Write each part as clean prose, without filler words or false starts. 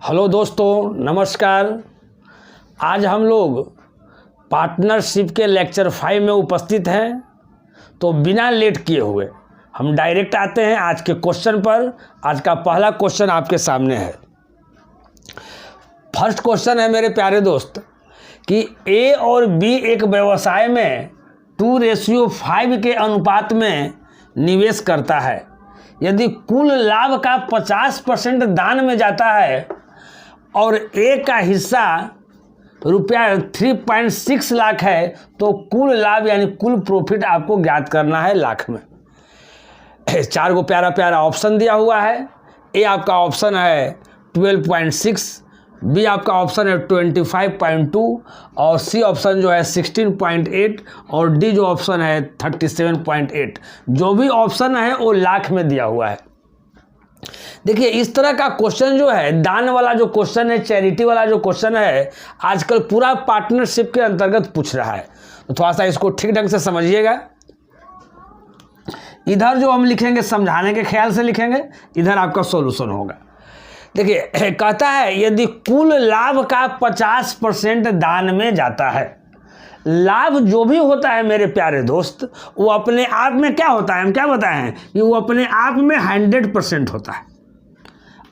Hello दोस्तों, नमस्कार। आज हम लोग पार्टनरशिप के लेक्चर 5 में उपस्थित हैं। तो बिना लेट किए हुए हम डायरेक्ट आते हैं आज के क्वेश्चन पर। आज का पहला क्वेश्चन आपके सामने है। फर्स्ट क्वेश्चन है मेरे प्यारे दोस्त कि ए और बी एक व्यवसाय में 2:5 के अनुपात में निवेश करता है। यदि कुल लाभ का 50% दान में जाता है और ए का हिस्सा रुपया 3.6 लाख है, तो कुल लाभ यानी कुल प्रॉफिट आपको ज्ञात करना है लाख में। 4 को प्यारा प्यारा ऑप्शन दिया हुआ है। ए आपका ऑप्शन है 12.6, बी आपका ऑप्शन है 25.2 और सी ऑप्शन जो है 16.8 और डी जो ऑप्शन है 37.8। जो भी ऑप्शन है वो लाख में दिया हुआ है। देखिए, इस तरह का क्वेश्चन जो है, दान वाला जो क्वेश्चन है, चैरिटी वाला जो क्वेश्चन है, आजकल पूरा पार्टनरशिप के अंतर्गत पूछ रहा है। तो थोड़ा सा इसको ठीक ढंग से समझिएगा। इधर जो हम लिखेंगे समझाने के ख्याल से लिखेंगे, इधर आपका सॉल्यूशन होगा। देखिए, कहता है यदि कुल लाभ का 50% दान में जाता है। लाभ जो भी होता है मेरे प्यारे दोस्त, वो अपने आप में क्या होता है, हम क्या बताए हैं कि वो अपने आप में 100% होता है।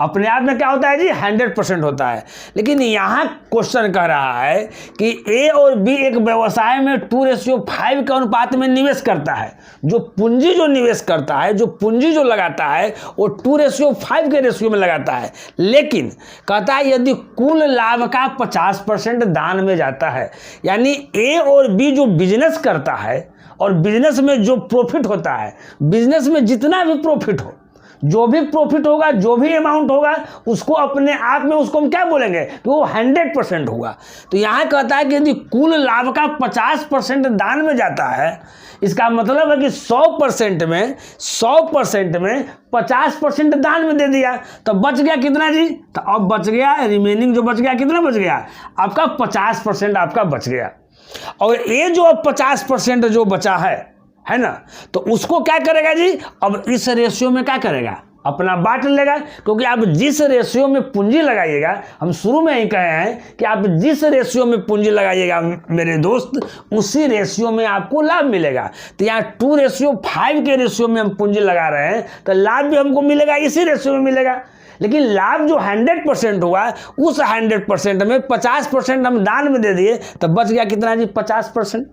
अपने आप में क्या होता है जी, 100% होता है। लेकिन यहाँ क्वेश्चन कह रहा है कि ए और बी एक व्यवसाय में 2:5 के अनुपात में निवेश करता है। जो पूंजी जो निवेश करता है, जो पूंजी जो लगाता है, वो 2:5 के रेशियो में लगाता है। लेकिन कहता है यदि कुल लाभ का 50% दान में जाता है, यानी ए और बी जो बिजनेस करता है और बिजनेस में जो प्रॉफिट होता है, बिजनेस में जितना भी प्रॉफिट हो, जो भी प्रॉफिट होगा, जो भी अमाउंट होगा, उसको अपने आप में उसको हम क्या बोलेंगे कि वो 100% होगा। तो यहाँ कहता है कि यदि कुल लाभ का 50% दान में जाता है, इसका मतलब है कि 100% में 50% दान में दे दिया, तो बच गया कितना जी? तो अब बच गया, रिमेनिंग जो बच गया, कितना बच गया आपका? 50% आपका बच गया। और ये जो 50% जो बचा है ना, तो उसको क्या करेगा जी? अब इस रेशियो में क्या करेगा? अपना बांट लेगा। क्योंकि आप जिस रेशियो में पूंजी लगाइएगा, हम शुरू में ही कहे हैं कि आप जिस रेशियो में पूंजी लगाइएगा मेरे दोस्त, उसी रेशियो में आपको लाभ मिलेगा। तो यहाँ 2:5 के रेशियो में हम पूंजी लगा रहे हैं, तो लाभ भी हमको मिलेगा इसी रेशियो में मिलेगा। लेकिन लाभ जो 100% हुआ, उस 100% में 50% हम दान में दे दिए, तो बच गया कितना जी? 50%।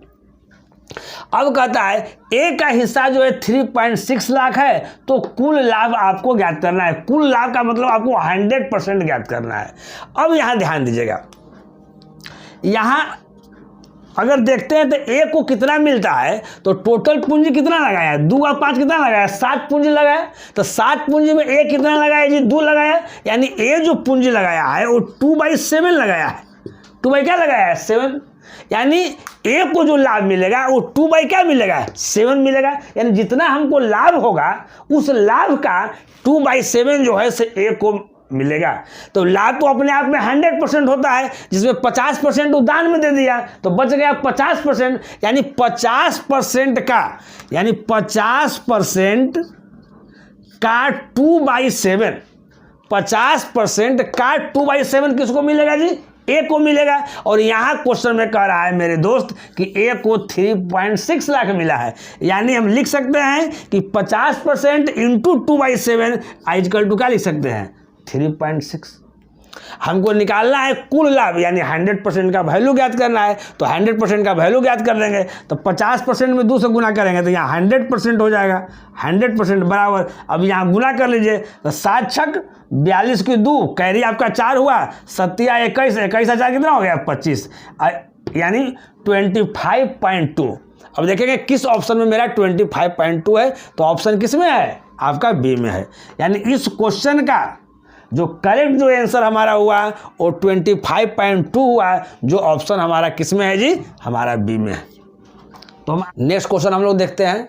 अब कहता है ए का हिस्सा जो है 3.6 लाख है, तो कुल लाभ आपको ज्ञात करना है। कुल लाभ का मतलब आपको 100% ज्ञात करना है। अब यहां ध्यान दीजिएगा, यहां अगर देखते हैं तो ए को कितना मिलता है, तो टोटल पूंजी कितना लगाया? 2 और 5 कितना लगाया? 7 पूंजी लगाया। तो 7 पूंजी में ए कितना लगाया जी? 2 लगाया। यानी ए जो पूंजी लगाया है वो 2/7 लगाया है। 2 क्या लगाया है? 7। यानी ए को जो लाभ मिलेगा वो 2 क्या मिलेगा? 7 मिलेगा। यानी जितना हमको लाभ होगा, उस लाभ का 2/7 जो है से ए को मिलेगा। तो लाभ तो अपने आप में 100% होता है, जिसमें 50% दान में दे दिया, तो बच गया 50%। यानी 50% का, यानी 50% का 2/7, 50% का 2/7 किसको मिलेगा जी? ए को मिलेगा। और यहाँ क्वेश्चन में कह रहा है मेरे दोस्त कि ए को 3.6 लाख मिला है। यानी हम लिख सकते हैं कि 50% इंटू 2/7 इक्वल टू क्या लिख सकते हैं? 3.6। हमको निकालना है कुल लाभ, यानी 100% का वैल्यू ज्ञात करना है। तो 100% का वैल्यू ज्ञात कर देंगे, तो 50% में 2 से गुना करेंगे तो यहाँ 100% हो जाएगा। 100% बराबर, अब यहाँ गुना कर लीजिए, तो 7 छक 42 की 2, कैरी आपका 4 हुआ, 7 या 21, 21 4 कितना हो गया? 25, यानी 25.2। अब देखेंगे किस ऑप्शन में मेरा 25.2 है, तो ऑप्शन किस में है? आपका बी में है। यानी इस क्वेश्चन का जो करेक्ट जो आंसर हमारा हुआ वो 25.2 हुआ, जो ऑप्शन हमारा किस में है जी? हमारा बी में है। तो हम नेक्स्ट क्वेश्चन हम लोग देखते हैं।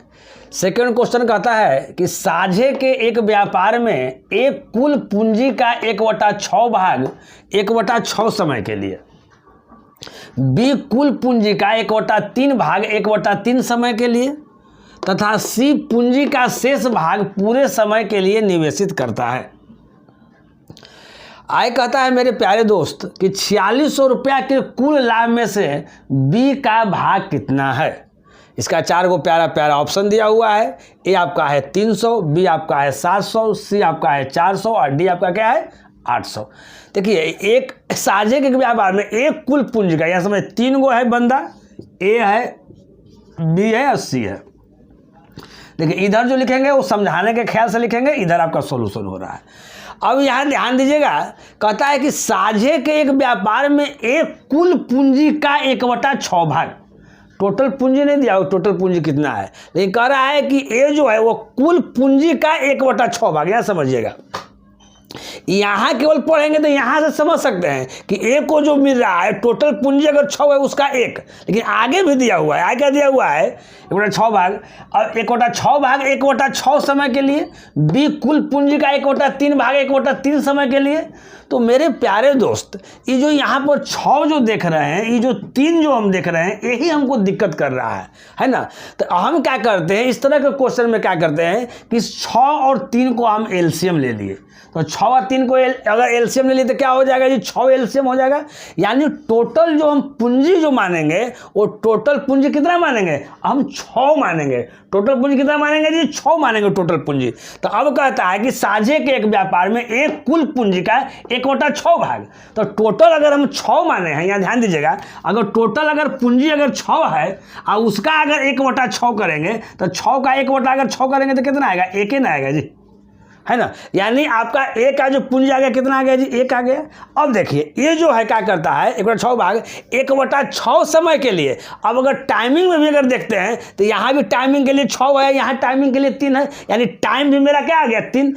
सेकंड क्वेश्चन कहता है कि साझे के एक व्यापार में एक कुल पूंजी का 1/6 भाग 1/6 समय के लिए, बी कुल पूंजी का 1/3 भाग 1/3 समय के लिए, तथा सी पूंजी का शेष भाग पूरे समय के लिए निवेशित करता है। आय कहता है मेरे प्यारे दोस्त कि 4600 रुपया के कुल लाभ में से बी का भाग कितना है। इसका 4 को प्यारा प्यारा ऑप्शन दिया हुआ है। ए आपका है 300, बी आपका है 700, सी आपका है 400 और डी आपका क्या है 800। देखिए एक साझे के व्यापार में एक कुल पूंजी का, यहाँ समझ 3 गो है बंदा, ए है, बी है और सी है। देखिए इधर जो लिखेंगे वो समझाने के ख्याल से लिखेंगे, इधर आपका सोल्यूशन हो रहा है। अब यहाँ ध्यान दीजिएगा, कहता है कि साझे के एक व्यापार में एक कुल पूंजी का 1/6 भाग, टोटल पूंजी नहीं दिया, टोटल पूंजी कितना है, लेकिन कह रहा है कि ए जो है वो कुल पूंजी का 1/6 भाग। यहाँ समझिएगा, यहाँ केवल पढ़ेंगे तो यहाँ से समझ सकते हैं कि ए को जो मिल रहा है टोटल पूंजी अगर 6 है उसका 1, लेकिन आगे भी दिया हुआ है, आगे क्या दिया हुआ है 1/6 भाग। और 1/6 भाग 1/6 समय के लिए, बी कुल पूंजी का 1/3 भाग 1/3 समय के लिए। तो मेरे प्यारे दोस्त ये जो यहाँ पर 6 जो देख रहे हैं, ये जो 3 जो हम देख रहे हैं, यही हमको दिक्कत कर रहा है ना। तो हम क्या करते हैं, इस तरह के क्वेश्चन में क्या करते हैं कि 6 और 3 को हम एलसीएम ले लिए। तो 6 और 3 को अगर एलसीएम ले लिए तो क्या हो जाएगा जी, 6 एलसीएम हो जाएगा। यानी टोटल जो हम पूंजी जो मानेंगे वो टोटल पूंजी कितना मानेंगे, हम 6 मानेंगे। टोटल पूंजी कितना मानेंगे जी, 6 मानेंगे टोटल पूंजी। तो अब कहता है कि साझे के एक व्यापार में एक कुल पूंजी का 1/6 भाग। तो टोटल अगर हम 6 माने हैं, यहाँ ध्यान दीजिएगा, अगर टोटल अगर पूंजी अगर 6 है और उसका अगर 1/6 करेंगे तो 6 का 1/6 करेंगे तो कितना आएगा, 1 ही ना आएगा जी, है ना। यानी आपका ए का जो पूंजी आ गया कितना आ गया जी, 1 आ गया। अब देखिए ये जो है क्या करता है 1/6 भाग 1/6 समय के लिए। अब अगर टाइमिंग में भी अगर देखते हैं तो यहाँ भी टाइमिंग के लिए 6 है, यहाँ टाइमिंग के लिए 3 है, यानी टाइम भी मेरा क्या आ गया 3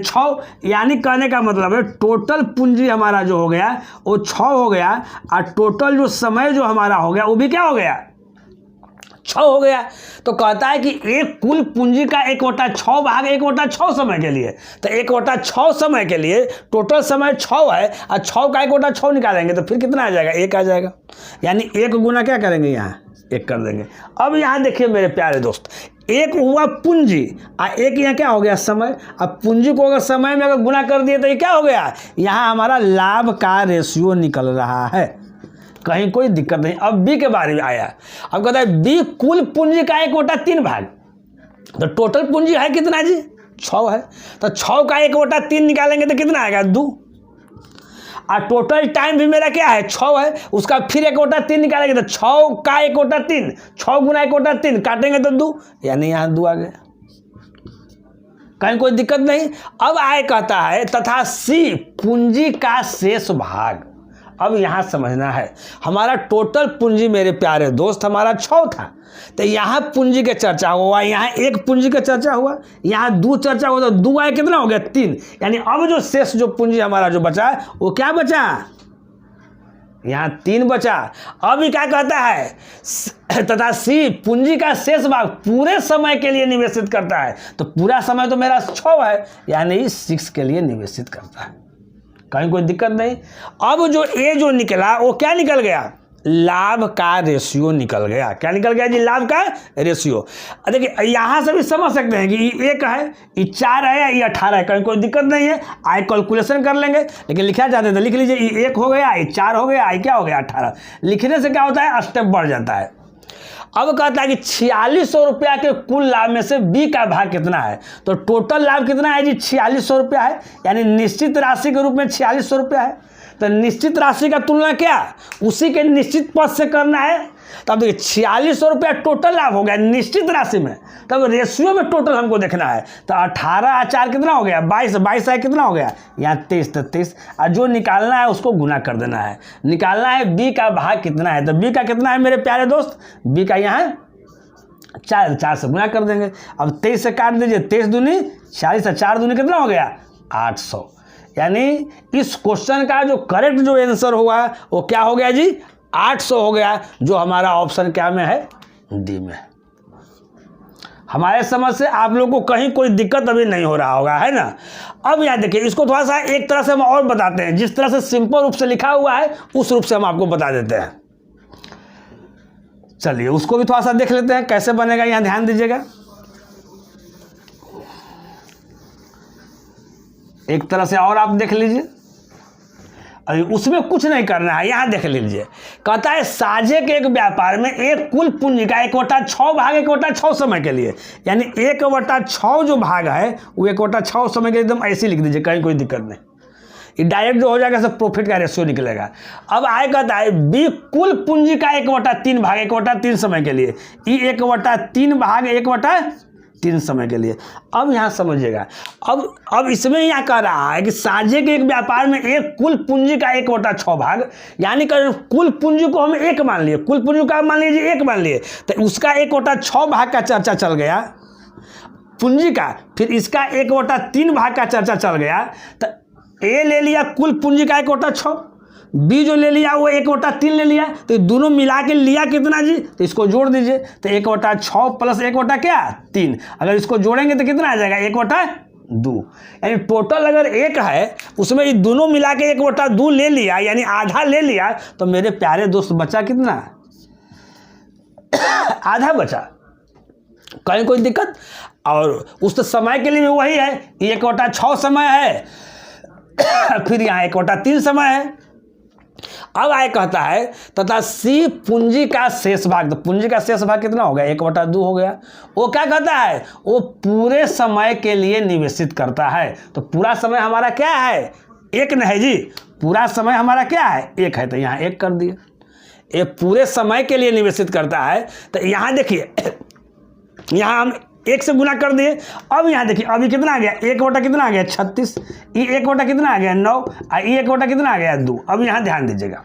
6। यानी कहने का मतलब है टोटल पूंजी हमारा जो हो गया वो 6 हो गया और टोटल जो समय जो हमारा हो गया वो भी क्या हो गया 6 हो गया। तो कहता है कि एक कुल पूंजी का 1/6 भाग 1/6 समय के लिए। तो 1/6 समय के लिए टोटल समय 6 है और 6 का 1/6 निकालेंगे तो फिर कितना आ जाएगा, 1 आ जाएगा। यानी 1 गुना क्या करेंगे, यहाँ 1 कर देंगे। अब यहाँ देखिए मेरे प्यारे दोस्त, 1 हुआ पूंजी और 1 यहाँ क्या हो गया समय। अब पूंजी को अगर समय में अगर गुना कर दिए तो ये क्या हो गया, यहाँ हमारा लाभ का रेशियो निकल रहा है, कहीं कोई दिक्कत नहीं। अब बी के बारे में आया, अब कहता है बी कुल पूंजी का 1/3 भाग। तो टोटल पूंजी है कितना जी, 6 है। तो 6 का 1/3 निकालेंगे तो कितना आएगा 2। और टोटल टाइम भी मेरा क्या है 6 है, उसका फिर 1/3 निकालेंगे तो 6 का 1/3, 6 गुना 1/3 काटेंगे तो 2, यानी यहाँ 2 आ गया, कहीं कोई दिक्कत नहीं। अब आए कहता है तथा सी पूंजी का शेष भाग। अब यहाँ समझना है, हमारा टोटल पूंजी मेरे प्यारे दोस्त हमारा 6 था, तो यहाँ पूंजी का चर्चा हुआ, यहाँ एक पूंजी का चर्चा हुआ, यहाँ 2 चर्चा हुआ, तो 2 आए कितना हो गया 3। यानी अब जो शेष जो पूंजी हमारा जो बचा वो क्या बचा, यहाँ 3 बचा। अब क्या कहता है तथा सी पूंजी का शेष भाग पूरे समय के लिए निवेशित करता है। तो पूरा समय तो मेरा 6 है, यानी 6 के लिए निवेशित करता है, कहीं कोई दिक्कत नहीं। अब जो ए जो निकला वो क्या निकल गया, लाभ का रेशियो निकल गया। क्या निकल गया जी, लाभ का रेशियो। देखिए यहाँ से भी समझ सकते हैं कि ये 1 है, ये 4 है, ये 18 है, कहीं कोई दिक्कत नहीं है, आई कैलकुलेशन कर लेंगे। लेकिन लिखा जाता है लिख लीजिए, ये 1 हो गया, ये 4 हो गया, ये क्या हो गया 18। लिखने से क्या होता है, स्टेप बढ़ जाता है। अब कहता है कि 4600 रुपया के कुल लाभ में से बी का भाग कितना है। तो टोटल लाभ कितना है जी, 4600 रुपया है, यानी निश्चित राशि के रूप में 4600 रुपया है। तो निश्चित राशि का तुलना क्या, उसी के निश्चित पद से करना है। तब देखिए 4600 रुपया टोटल लाभ हो गया निश्चित राशि में, तब रेशियो में टोटल हमको देखना है। तो 18 और 4 कितना हो गया 22, 22 कितना हो गया यहाँ 23, तो 23। और जो निकालना है उसको गुना कर देना है, निकालना है बी का भाग कितना है। तो बी का कितना है मेरे प्यारे दोस्त, बी का यहाँ 4 से गुना कर देंगे। अब 23 से काट दीजिए, 23 दूनी 40 और 4 दूनी कितना हो गया 800। यानी इस क्वेश्चन का जो करेक्ट जो आंसर हुआ वो क्या हो गया जी 800 हो गया, जो हमारा ऑप्शन क्या में है, डी में। हमारे समझ से आप लोगों को कहीं कोई दिक्कत अभी नहीं हो रहा होगा, है ना। अब यहाँ देखिए, इसको थोड़ा सा एक तरह से हम और बताते हैं, जिस तरह से सिंपल रूप से लिखा हुआ है उस रूप से हम आपको बता देते हैं। चलिए उसको भी थोड़ा सा देख लेते हैं कैसे बनेगा, यहाँ ध्यान दीजिएगा। एक तरह से और आप देख लीजिए, अभी उसमें कुछ नहीं करना है। यहाँ देख लीजिए, कहता है साझे के एक व्यापार में एक कुल पूंजी का 1/6 भाग 1/6 समय के लिए, यानी 1/6 जो भाग है वो 1/6 समय के एकदम ऐसे लिख दीजिए, कहीं कोई दिक्कत नहीं, ये डायरेक्ट जो हो जाएगा सब प्रॉफिट का रेशियो निकलेगा। अब आए कहता है बी कुल पूंजी का 1/3 भाग 1/3 समय के लिए, ई 1/3 भाग 1/3 समय के लिए। अब यहाँ समझिएगा, अब इसमें यहाँ कह रहा है कि साझे के एक व्यापार में एक कुल पूंजी का 1/6 भाग, यानी कुल पूंजी को हम एक मान लिए, कुल पूंजी का मान लीजिए एक मान लिए, तो उसका 1/6 भाग का चर्चा चल गया पूंजी का, फिर इसका 1/3 भाग का चर्चा चल गया। तो ए ले लिया कुल पूंजी का 1/6, बी जो ले लिया वो 1/3 ले लिया, तो दोनों मिला के लिया कितना जी, तो इसको जोड़ दीजिए, तो 1/6 प्लस 1/3, अगर इसको जोड़ेंगे तो कितना आ जाएगा 1/2, यानी टोटल अगर 1 है उसमें ये दोनों मिला के 1/2 ले लिया, यानी आधा ले लिया, तो मेरे प्यारे दोस्त बचा कितना, आधा बचा, कहीं कोई दिक्कत। और उस समय के लिए भी वही है, 1/6 समय है, फिर यहाँ 1/3 समय है। अब आए कहता है तथा सी पूंजी का शेष भाग, तो पूंजी का शेष भाग कितना हो गया 1/2 हो गया। वो क्या कहता है, वो पूरे समय के लिए निवेशित करता है, तो पूरा समय हमारा क्या है 1 नहीं जी, पूरा समय हमारा क्या है 1 है, तो यहाँ 1 कर दिए, ये पूरे समय के लिए निवेशित करता है। तो यहाँ देखिए, यहाँ हम 1 से गुना कर दिए। अब यहाँ देखिए अभी कितना आ गया 1 कितना आ गया 36, ये 1 कितना आ गया 9, और ये 1 कितना आ गया 2। अब यहाँ ध्यान दीजिएगा,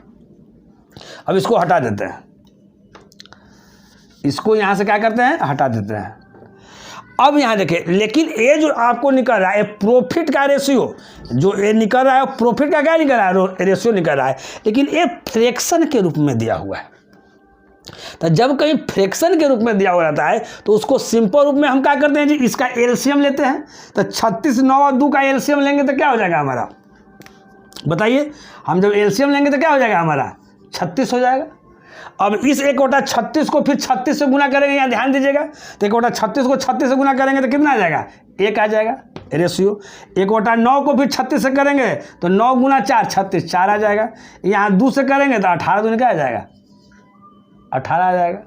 अब इसको हटा देते हैं, इसको यहाँ से क्या करते हैं हटा देते हैं। अब यहाँ देखिए, लेकिन ये जो आपको निकल रहा है प्रॉफिट का रेशियो, जो ये निकल रहा है प्रॉफिट का क्या निकल रहा है रेशियो निकल रहा है, लेकिन ये फ्रैक्शन के रूप में दिया हुआ है। तो जब कहीं फ्रैक्शन के रूप में दिया हुआ रहता है तो उसको सिंपल रूप में हम क्या करते हैं जी, इसका एलसीएम लेते हैं। तो 36, 9 और 2 का एलसीएम लेंगे तो क्या हो जाएगा हमारा, बताइए, हम जब एलसीएम लेंगे तो क्या हो जाएगा हमारा 36 हो जाएगा। अब इस 1/36 को फिर 36 से गुना करेंगे, यहाँ ध्यान दीजिएगा, तो 1/36 को 36 से गुना करेंगे तो कितना आ जाएगा 1 आ जाएगा रेशियो। 1/9 को फिर 36 से करेंगे तो 9 गुना 4 36, 4 आ जाएगा। यहाँ 2 से करेंगे तो 18 दूनी क्या आ जाएगा 18 आ जाएगा,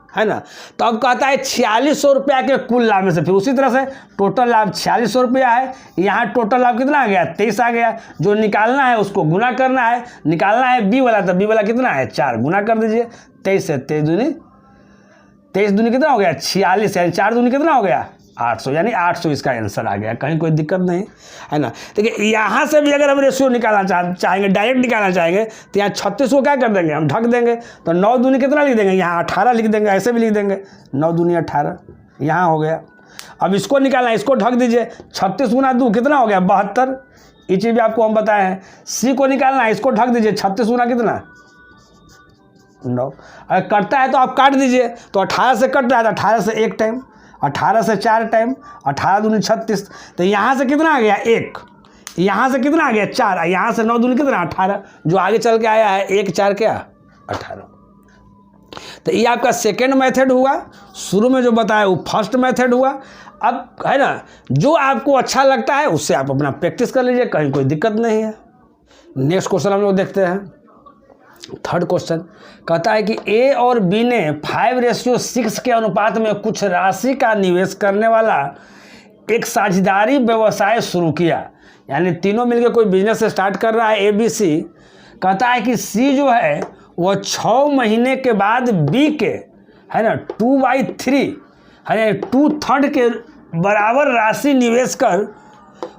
है ना। तो अब कहता है 4600 रुपया के कुल लाभ में से, फिर उसी तरह से टोटल लाभ 4600 रुपया है, यहाँ टोटल लाभ कितना आ गया 23 आ गया। जो निकालना है उसको गुना करना है, निकालना है बी वाला, तो बी वाला कितना है 4, गुना कर दीजिए 23 से, 23 दूनी कितना हो गया 46, यानी 4 दूनी कितना हो गया 800, यानी 800 इसका आंसर आ गया, कहीं कोई दिक्कत नहीं, है ना। देखिए यहाँ से भी अगर हम रेशियो निकालना चाहेंगे, डायरेक्ट निकालना चाहेंगे, तो यहाँ 36 को क्या कर देंगे हम ढक देंगे, तो 9 दूनी कितना लिख देंगे, यहाँ 18 लिख देंगे, ऐसे भी लिख देंगे 9 दूनी 18, यहाँ हो गया। अब इसको निकालना है, इसको ढक दीजिए, 36 गुना 2 कितना हो गया 72, ये चीज़ भी आपको हम बताए हैं। सी को निकालना है, इसको ढक दीजिए, 36 गुना कितना 9, अगर कटता है तो आप काट दीजिए, तो 18 से कट रहा है तो 18 से 1 टाइम, 18 से 4 टाइम, 18 दूनी 36, तो यहाँ से कितना आ गया 1, यहाँ से कितना आ गया 4, यहाँ से 9 दूनी कितना 18, जो आगे चल के आया है 1 4 क्या 18। तो ये आपका सेकेंड मेथड हुआ, शुरू में जो बताया वो फर्स्ट मेथड हुआ। अब है ना, जो आपको अच्छा लगता है उससे आप अपना प्रैक्टिस कर लीजिए, कहीं कोई दिक्कत नहीं है। नेक्स्ट क्वेश्चन हम लोग देखते हैं, थर्ड क्वेश्चन कहता है कि ए और बी ने 5:6 के अनुपात में कुछ राशि का निवेश करने वाला एक साझेदारी व्यवसाय शुरू किया, यानी तीनों मिलकर कोई बिजनेस स्टार्ट कर रहा है ए बी सी। कहता है कि सी जो है वह 6 महीने के बाद बी के, है ना, 2/3 है ना 2/3 के बराबर राशि निवेश कर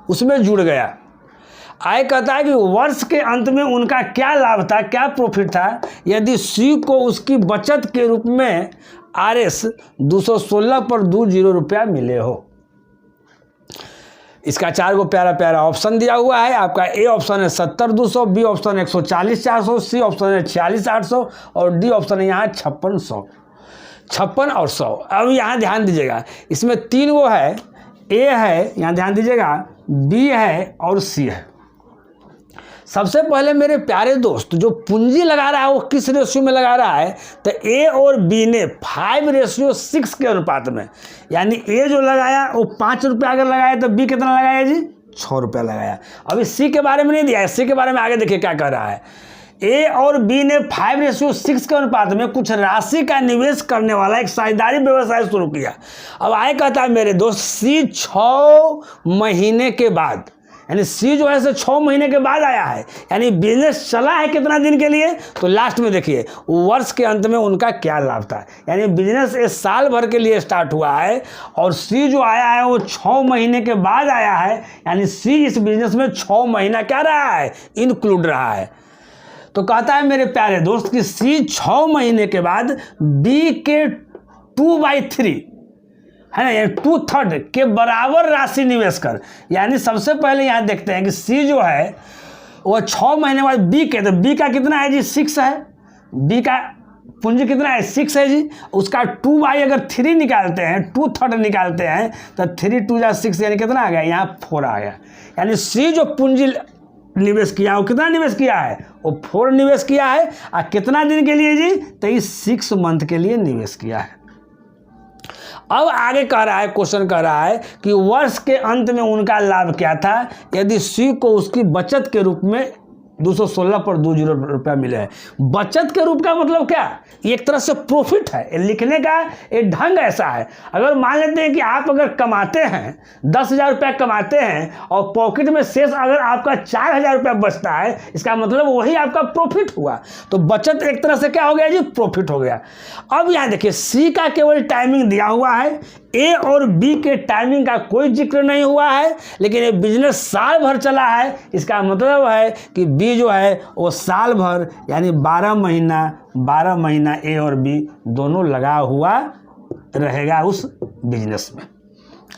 उसमें जुड़ गया। आय कहता है कि वर्ष के अंत में उनका क्या लाभ था, क्या प्रॉफिट था, यदि सी को उसकी बचत के रूप में RS 216 पर 20 रुपया मिले हो। इसका 4 को प्यारा प्यारा ऑप्शन दिया हुआ है। आपका ए ऑप्शन है 70-200, बी ऑप्शन है 140-400, सी ऑप्शन है 46-800 और डी ऑप्शन है यहाँ 56-100, 56 और 100। अब यहाँ ध्यान दीजिएगा, इसमें 3 वो है, ए है, यहाँ ध्यान दीजिएगा, बी है और सी है। सबसे पहले मेरे प्यारे दोस्त, जो पूंजी लगा रहा है वो किस रेशियो में लगा रहा है, तो ए और बी ने 5:6 के अनुपात में, यानी ए जो लगाया वो 5 रुपया अगर लगाया तो बी कितना लगाया जी 6 रुपया लगाया। अभी सी के बारे में नहीं दिया है, सी के बारे में आगे देखिए क्या कह रहा है। ए और बी ने 5:6 के अनुपात में कुछ राशि का निवेश करने वाला एक साझेदारी व्यवसाय शुरू किया। अब आए कहता है मेरे दोस्त सी 6 महीने के बाद, यानी सी जो है से 6 महीने के बाद आया है, यानी बिजनेस चला है कितना दिन के लिए, तो लास्ट में देखिए वर्ष के अंत में उनका क्या लाभ था। यानी बिजनेस इस साल भर के लिए स्टार्ट हुआ है और सी जो आया है वो 6 महीने के बाद आया है, यानी सी इस बिजनेस में 6 महीना क्या रहा है, इंक्लूड रहा है। तो कहता है मेरे प्यारे दोस्त कि सी 6 महीने के बाद बी के 2/3 है ना, यानी 2/3 के बराबर राशि निवेश कर। यानी सबसे पहले यहाँ देखते हैं कि सी जो है वो 6 महीने बाद बी के, तो बी का कितना है जी 6 है, बी का पूंजी कितना है 6 है जी। उसका 2/3 निकालते हैं, 2/3 निकालते हैं तो 3 2 जा 6 यानी कितना आ गया, यहाँ 4 आ गया। यानी सी जो पूंजी निवेश किया वो कितना निवेश किया है, वो 4 निवेश किया है। और कितना दिन के लिए जी, तो इस 6 मंथ के लिए निवेश किया है। अब आगे कह रहा है, क्वेश्चन कह रहा है कि वर्ष के अंत में उनका लाभ क्या था यदि सी को उसकी बचत के रूप में 216 पर 20 रुपया मिले हैं। बचत के रूप का मतलब क्या, एक तरह से प्रॉफिट है। लिखने का एक ढंग ऐसा है, अगर मान लेते हैं कि आप अगर कमाते हैं 10,000 रुपया कमाते हैं और पॉकेट में शेष अगर आपका 4,000 रुपया बचता है, इसका मतलब वही आपका प्रॉफिट हुआ। तो बचत एक तरह से क्या हो गया जी, प्रॉफिट हो गया। अब यहाँ देखिए सी का केवल टाइमिंग दिया हुआ है, ए और बी के टाइमिंग का कोई जिक्र नहीं हुआ है, लेकिन ये बिजनेस साल भर चला है। इसका मतलब है कि बी जो है वो साल भर यानी 12 महीना ए और बी दोनों लगा हुआ रहेगा उस बिजनेस में।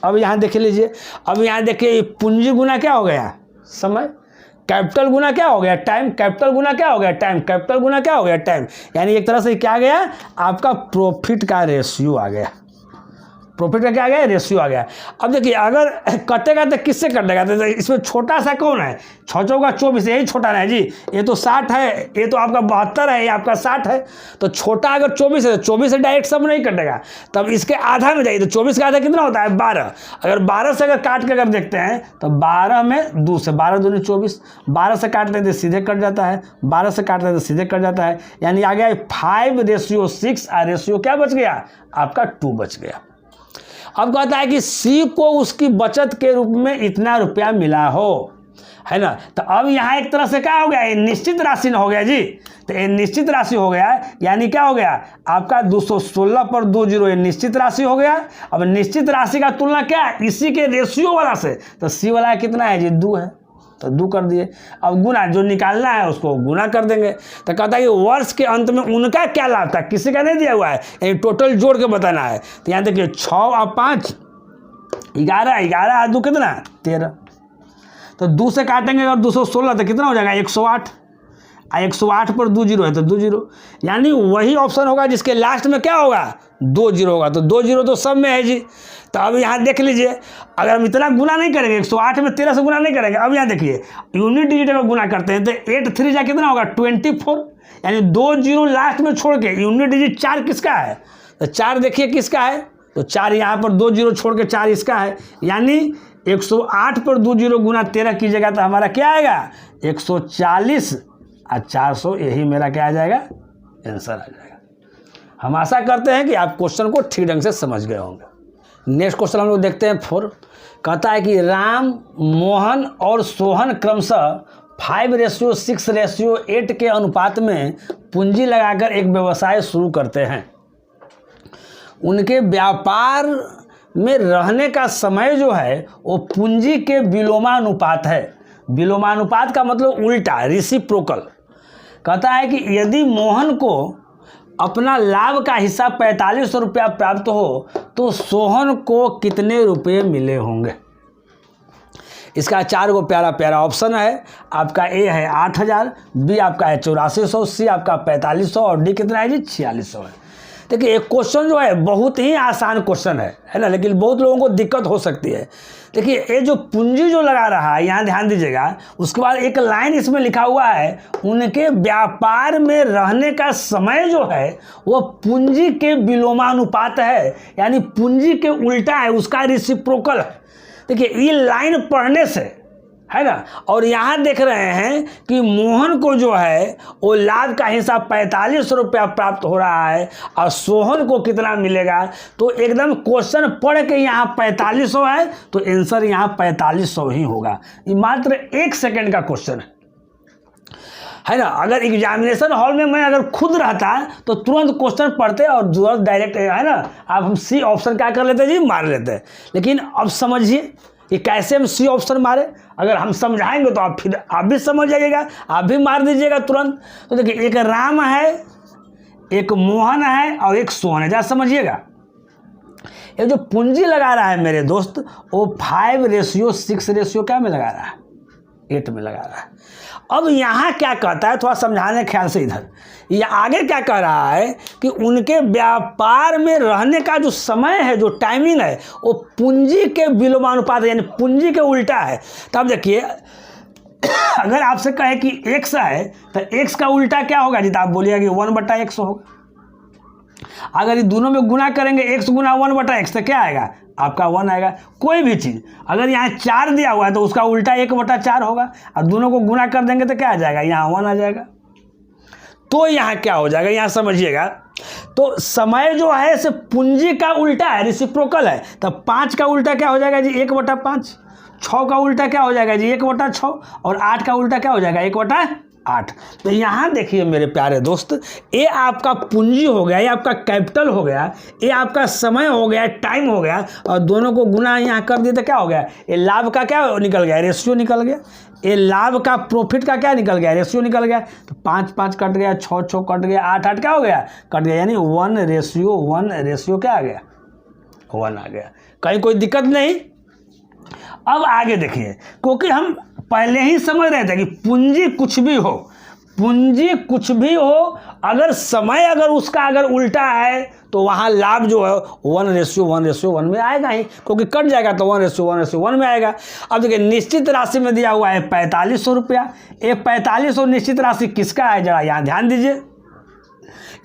अब यहाँ देख लीजिए, अब यहाँ देखिए पूंजी गुना क्या हो गया, समय, कैपिटल गुना क्या हो गया, टाइम, कैपिटल गुना क्या हो गया, टाइम, कैपिटल गुना क्या हो गया, टाइम। यानी एक तरह से क्या गया, आपका प्रॉफिट का रेशियो आ गया, प्रॉफिट का क्या आ गया, रेशियो आ गया। अब देखिए अगर कटेगा तो किससे कटेगा, तो इसमें छोटा सा कौन है, 6 चौका 24, यही छोटा ना है जी। ये तो 60 है, ये तो आपका 72 है, ये आपका 60 है। तो छोटा अगर 24 है तो 24 से डायरेक्ट सब नहीं कटेगा, तब इसके आधा में जाइए तो 24 का आधा कितना होता है, 12। अगर 12 से अगर काट के अगर देखते हैं तो 12 में 2 से 12 दूनी 24, 12 से काटते हैं तो सीधे कट जाता है, 12 से काटते हैं तो सीधे कट जाता है। यानी आ गया 5:6 और रेशियो क्या बच गया, आपका 2 बच गया। अब कहता है कि सी को उसकी बचत के रूप में इतना रुपया मिला हो, है ना। तो अब यहाँ एक तरह से क्या हो गया, ये निश्चित राशि हो गया जी। तो ये निश्चित राशि हो गया, यानी क्या हो गया आपका 216 पर 20, ये निश्चित राशि हो गया। अब निश्चित राशि का तुलना क्या है, इसी के रेशियो वाला से, तो सी वाला कितना है जी 2 है, तो 2 कर दिए। अब गुना जो निकालना है उसको गुना कर देंगे। तो कहता है कि वर्ष के अंत में उनका क्या लाभ था, किसी का नहीं दिया हुआ है, यानी टोटल जोड़ के बताना है। तो यहाँ देखिए 6 और 5 11, 11 और 2 कितना 13। तो 2 से काटेंगे अगर 216 तो कितना हो जाएगा 108, 108 पर 20 है तो 20, यानी वही ऑप्शन होगा जिसके लास्ट में क्या होगा 20 होगा। तो 20 तो सब में है जी। तो अब यहाँ देख लीजिए, अगर हम इतना गुना नहीं करेंगे 108 में 13 से गुना नहीं करेंगे, अब यहाँ देखिए यूनिट डिजिट अगर गुना करते हैं तो 8 3 जा कितना होगा 24, यानी 2 0 लास्ट में छोड़ के यूनिट डिजिट 4 किसका है, तो 4 देखिए किसका है, तो 4 यहाँ पर 2 0 छोड़ के 4 इसका है। यानी 108 पर 20 गुना 13 कीजिएगा तो हमारा क्या आएगा 140 और 400, यही मेरा क्या आ जाएगा आंसर आ जाएगा। हम आशा करते हैं कि आप क्वेश्चन को ठीक ढंग से समझ गए होंगे। नेक्स्ट क्वेश्चन हम लोग देखते हैं 4। कहता है कि राम, मोहन और सोहन क्रमशः 5:6:8 के अनुपात में पूंजी लगाकर एक व्यवसाय शुरू करते हैं। उनके व्यापार में रहने का समय जो है वो पूंजी के विलोमानुपात है। विलोमानुपात का मतलब उल्टा, रेसिप्रोकल। कहता है कि यदि मोहन को अपना लाभ का हिस्सा 4500 रुपया प्राप्त हो तो सोहन को कितने रुपये मिले होंगे। इसका 4 गो प्यारा प्यारा ऑप्शन है। आपका ए है 8000, बी आपका है 8400, सी आपका 4500 और डी कितना है जी 4600 है। देखिए एक क्वेश्चन जो है बहुत ही आसान क्वेश्चन है ना, लेकिन बहुत लोगों को दिक्कत हो सकती है। देखिए ये जो पूंजी जो लगा रहा है यहाँ ध्यान दीजिएगा, उसके बाद एक लाइन इसमें लिखा हुआ है उनके व्यापार में रहने का समय जो है वो पूंजी के विलोमानुपात है, यानी पूंजी के उल्टा है, उसका रेसिप्रोकल है। देखिए ये लाइन पढ़ने से है ना। और यहाँ देख रहे हैं कि मोहन को जो है वो लाभ का हिस्सा 45 रुपया प्राप्त हो रहा है और सोहन को कितना मिलेगा। तो एकदम क्वेश्चन पढ़ के यहाँ 4500 है तो आंसर यहाँ 4500 ही होगा। ये मात्र 1 सेकंड का क्वेश्चन है ना। अगर एग्जामिनेशन हॉल में मैं अगर खुद रहता तो तुरंत क्वेश्चन पढ़ते और तुरंत डायरेक्ट, है ना, अब हम सी ऑप्शन क्या कर लेते जी, मार लेते। लेकिन अब समझिए कि कैसे हम सी ऑप्शन मारे। अगर हम समझाएंगे तो आप भी समझ जाइएगा, आप भी मार दीजिएगा तुरंत। तो देखिए, एक राम है, एक मोहन है और एक सोहन है। जरा समझिएगा, ये जो पूंजी लगा रहा है मेरे दोस्त वो 5:6 क्या में लगा रहा है, 8 में लगा रहा है। अब यहाँ क्या कहता है, थोड़ा समझाने ख्याल से इधर, ये आगे क्या कह रहा है कि उनके व्यापार में रहने का जो समय है, जो टाइमिंग है, वो पूंजी के विलोमानुपात है, यानी पूंजी के उल्टा है। तब देखिए, अगर आपसे कहे कि x है तो x का उल्टा क्या होगा जी, तो आप बोलिएगा कि 1/x होगा। अगर ये दोनों में गुना करेंगे x गुना 1/x तो क्या आएगा, आपका 1 आएगा। कोई भी चीज़ अगर यहाँ 4 दिया हुआ है तो उसका उल्टा 1/4 होगा, और दोनों को गुना कर देंगे तो क्या आ जाएगा, यहाँ 1 आ जाएगा। तो यहाँ क्या हो जाएगा, यहाँ समझिएगा, तो समय जो है से पूंजी का उल्टा है, रेसिप्रोकल है। तब 5 का उल्टा क्या हो जाएगा जी, 1/5। 6 का उल्टा क्या हो जाएगा जी, 1/6। और 8 का उल्टा क्या हो जाएगा, 1/8। तो यहाँ देखिए मेरे प्यारे दोस्त, ये आपका पूंजी हो गया, ये आपका कैपिटल हो गया, ये आपका समय हो गया, टाइम हो गया, और दोनों को गुना यहाँ कर दिए तो क्या हो गया, ये लाभ का क्या निकल गया, रेशियो निकल गया। ये लाभ का प्रॉफिट का क्या निकल गया, रेशियो निकल गया। तो 5 कट गया, 6 कट गया, 8 क्या हो गया, कट गया, यानी 1:1 क्या आ गया, 1 आ गया। कहीं कोई दिक्कत नहीं। अब आगे देखिए, क्योंकि हम पहले ही समझ रहे थे कि पूंजी कुछ भी हो, अगर समय अगर उसका अगर उल्टा है तो वहाँ लाभ जो है 1:1 में आएगा ही, क्योंकि कट जाएगा तो 1:1 में आएगा। अब देखिए, निश्चित राशि में दिया हुआ है 4500 रुपया। ये 4500 निश्चित राशि किसका है, जरा यहाँ ध्यान दीजिए।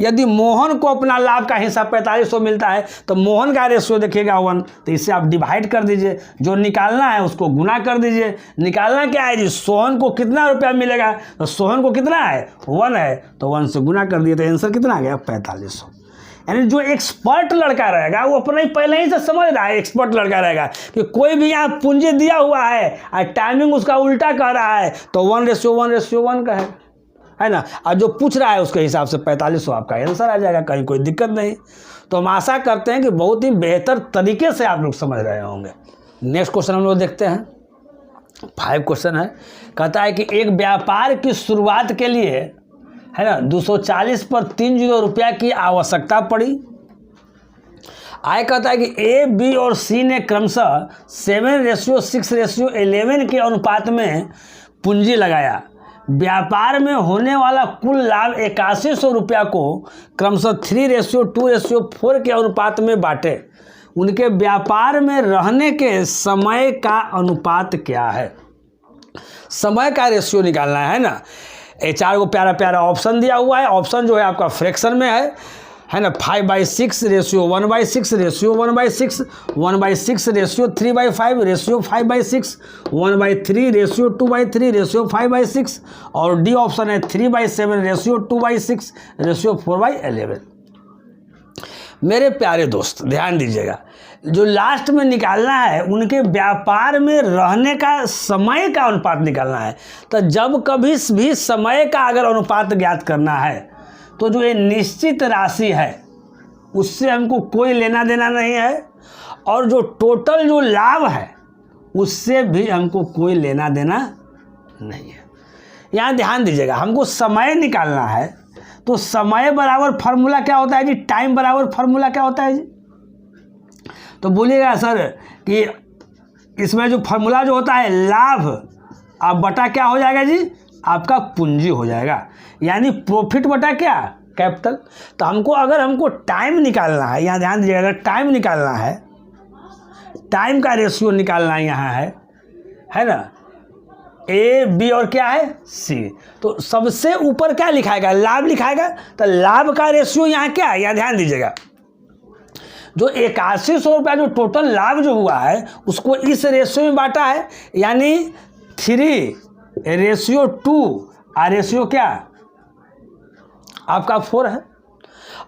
यदि मोहन को अपना लाभ का हिस्सा 4500 मिलता है तो मोहन का रेशियो देखिएगा 1, तो इससे आप डिवाइड कर दीजिए, जो निकालना है उसको गुना कर दीजिए। निकालना क्या है जी, सोहन को कितना रुपया मिलेगा, तो सोहन को कितना है, 1 है, तो 1 से गुना कर दिए तो आंसर कितना आ गया, 4500। यानी जो एक्सपर्ट लड़का रहेगा वो अपना ही पहले ही से समझ रहा है, एक्सपर्ट लड़का रहेगा कि कोई भी यहाँ पूंजी दिया हुआ है और टाइमिंग उसका उल्टा कह रहा है तो 1:1 का है ना। और जो पूछ रहा है उसके हिसाब से 4500 आपका आंसर आ जाएगा, कहीं कोई दिक्कत नहीं। तो हम आशा करते हैं कि बहुत ही बेहतर तरीके से आप लोग समझ रहे होंगे। नेक्स्ट क्वेश्चन हम लोग देखते हैं। 5 क्वेश्चन है, कहता है कि एक व्यापार की शुरुआत के लिए, है ना, 240 पर 30 रुपया की आवश्यकता पड़ी। आय कहता है कि ए, बी और सी ने क्रमशः 7:6:11 के अनुपात में पूंजी लगाया। व्यापार में होने वाला कुल लाभ 8100 रुपया को क्रमशः 3:2:4 के अनुपात में बांटे। उनके व्यापार में रहने के समय का अनुपात क्या है, समय का रेशियो निकालना है ना। ये 4 को प्यारा प्यारा ऑप्शन दिया हुआ है। ऑप्शन जो है आपका फ्रैक्शन में है ना, 5/6 ratio 1/6 ratio 1/6, 1/6 ratio 3/5 ratio 5/6, 1/3 ratio 2/3 ratio 5/6, और डी ऑप्शन है 3/7 रेशियो 2/6 रेशियो 4/11। मेरे प्यारे दोस्त ध्यान दीजिएगा, जो लास्ट में निकालना है उनके व्यापार में रहने का समय का अनुपात निकालना है। तो जब कभी भी समय का अगर अनुपात ज्ञात करना है तो जो ये निश्चित राशि है उससे हमको कोई लेना देना नहीं है, और जो टोटल जो लाभ है उससे भी हमको कोई लेना देना नहीं है। यहाँ ध्यान दीजिएगा, हमको समय निकालना है तो समय बराबर फार्मूला क्या होता है जी, टाइम बराबर फार्मूला क्या होता है जी। तो बोलिएगा सर कि इसमें जो फार्मूला जो होता है लाभ अब बटा क्या हो जाएगा जी, आपका पूंजी हो जाएगा, यानी प्रॉफिट बटा क्या, कैपिटल। तो हमको टाइम निकालना है, यहाँ ध्यान दीजिएगा, अगर टाइम निकालना है, टाइम का रेशियो निकालना यहाँ है ना, ए, बी और क्या है, सी। तो सबसे ऊपर क्या लिखाएगा, लाभ लिखाएगा। तो लाभ का रेशियो यहाँ क्या है, यहाँ ध्यान दीजिएगा, जो 8100 रुपया जो टोटल लाभ जो हुआ है उसको इस रेशियो में बांटा है, यानी 3:2 और रेशियो क्या आपका 4 है।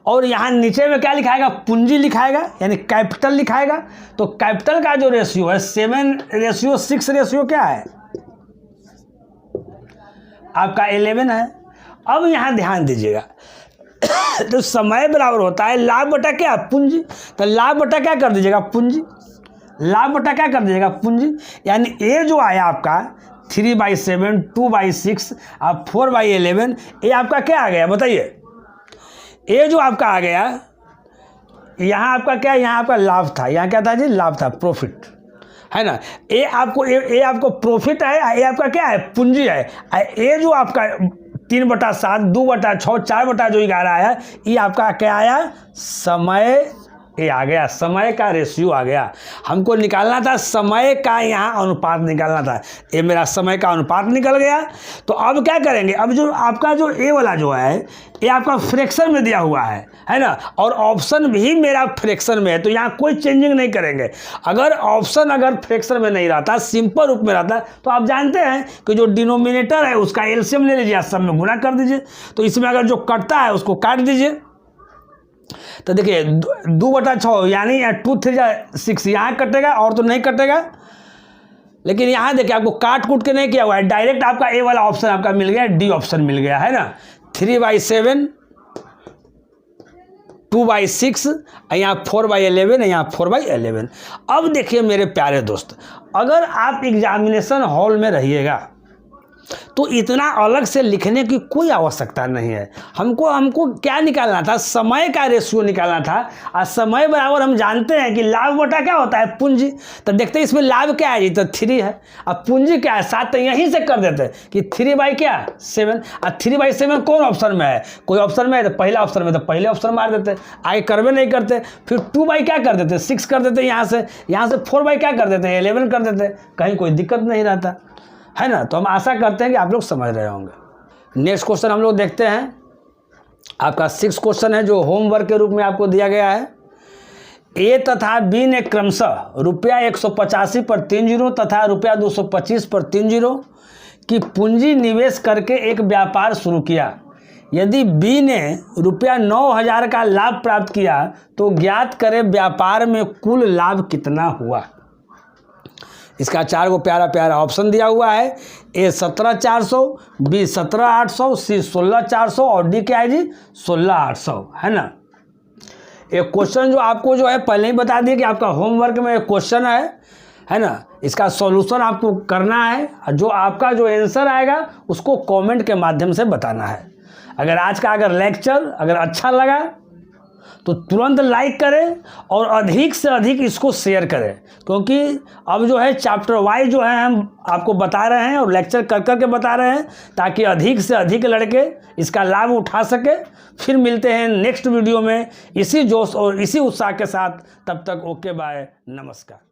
और यहाँ नीचे में क्या लिखाएगा, पूंजी लिखाएगा यानी कैपिटल लिखाएगा। तो कैपिटल का जो रेशियो है 7:6 रेशियो क्या है आपका 11 है। अब यहाँ ध्यान दीजिएगा तो समय बराबर होता है लाभ बटा क्या, पूंजी। तो लाभ बटा क्या कर दीजिएगा, पूंजी। लाभ बटा क्या कर दीजिएगा, पूंजी। यानी ए जो आया आपका 3/7, 2/6 और 4/11, ये आपका क्या आ गया बताइए। ये जो आपका आ गया यहाँ आपका क्या, यहाँ आपका लाभ था, यहाँ क्या था जी, लाभ था, प्रॉफिट है ना। ये आपको प्रॉफिट है, ये आपका क्या है, पूंजी है। ये जो आपका 3/7, 2/6, 4 जो 11 आया, ये आपका क्या आया, समय। ये आ गया समय का रेशियो आ गया। हमको निकालना था समय का यहाँ अनुपात निकालना था, ये मेरा समय का अनुपात निकल गया। तो अब क्या करेंगे, अब जो आपका जो ए वाला जो है ये आपका फ्रैक्शन में दिया हुआ है ना, और ऑप्शन भी मेरा फ्रैक्शन में है, तो यहाँ कोई चेंजिंग नहीं करेंगे। अगर ऑप्शन अगर फ्रैक्शन में नहीं रहता, सिंपल रूप में रहता, तो आप जानते हैं कि जो डिनोमिनेटर है उसका एलसीएम ले लीजिए, सब में गुणा कर दीजिए। तो इसमें अगर जो कटता है उसको काट दीजिए। तो देखिए 2/6 यानी 2 3 6 यहाँ कटेगा और तो नहीं कटेगा। लेकिन यहाँ देखिए आपको काट कूट के नहीं किया हुआ है, डायरेक्ट आपका ए वाला ऑप्शन आपका मिल गया, डी ऑप्शन मिल गया है ना। 3/7, 2/6, यहाँ 4/11, यहाँ 4/11। अब देखिए मेरे प्यारे दोस्त, अगर आप एग्जामिनेशन हॉल में रहिएगा तो इतना अलग से लिखने की कोई आवश्यकता नहीं है। हमको क्या निकालना था, समय का रेशियो निकालना था। और समय बराबर हम जानते हैं कि लाभ बटा क्या होता है, पूंजी। तो देखते हैं इसमें लाभ क्या है जी, तो 3 है। अब पूंजी क्या है 7, तो यहीं से कर देते हैं कि 3/7। और 3/7 कौन ऑप्शन में है, कोई ऑप्शन में है तो पहला ऑप्शन में, तो पहले ऑप्शन मार देते, आगे करवे नहीं करते। फिर 2 क्या कर देते, 6 कर देते, यहाँ से 4 क्या कर देते, 11 कर देते, कहीं कोई दिक्कत नहीं रहता है ना। तो हम आशा करते हैं कि आप लोग समझ रहे होंगे। नेक्स्ट क्वेश्चन हम लोग देखते हैं। आपका 6 क्वेश्चन है जो होमवर्क के रूप में आपको दिया गया है। ए तथा बी ने क्रमशः ₹185 पर 3 जीरो तथा ₹225 पर 3 जीरो की पूंजी निवेश करके एक व्यापार शुरू किया। यदि बी ने ₹9,000 का लाभ प्राप्त किया तो ज्ञात करें व्यापार में कुल लाभ कितना हुआ। इसका 4 गो प्यारा प्यारा ऑप्शन दिया हुआ है। ए 17,400, बी 17,800, सी 16,400 और डी क्या है जी 16,800 है ना। एक क्वेश्चन जो आपको जो है पहले ही बता दिए कि आपका होमवर्क में एक क्वेश्चन है ना, इसका सॉल्यूशन आपको करना है। जो आपका जो आंसर आएगा उसको कमेंट के माध्यम से बताना है। अगर आज का लेक्चर अगर अच्छा लगा तो तुरंत लाइक करें और अधिक से अधिक इसको शेयर करें, क्योंकि अब जो है चैप्टर वाइज जो है हम आपको बता रहे हैं और लेक्चर कर कर के बता रहे हैं, ताकि अधिक से अधिक लड़के इसका लाभ उठा सके। फिर मिलते हैं नेक्स्ट वीडियो में इसी जोश और इसी उत्साह के साथ। तब तक ओके बाय, नमस्कार।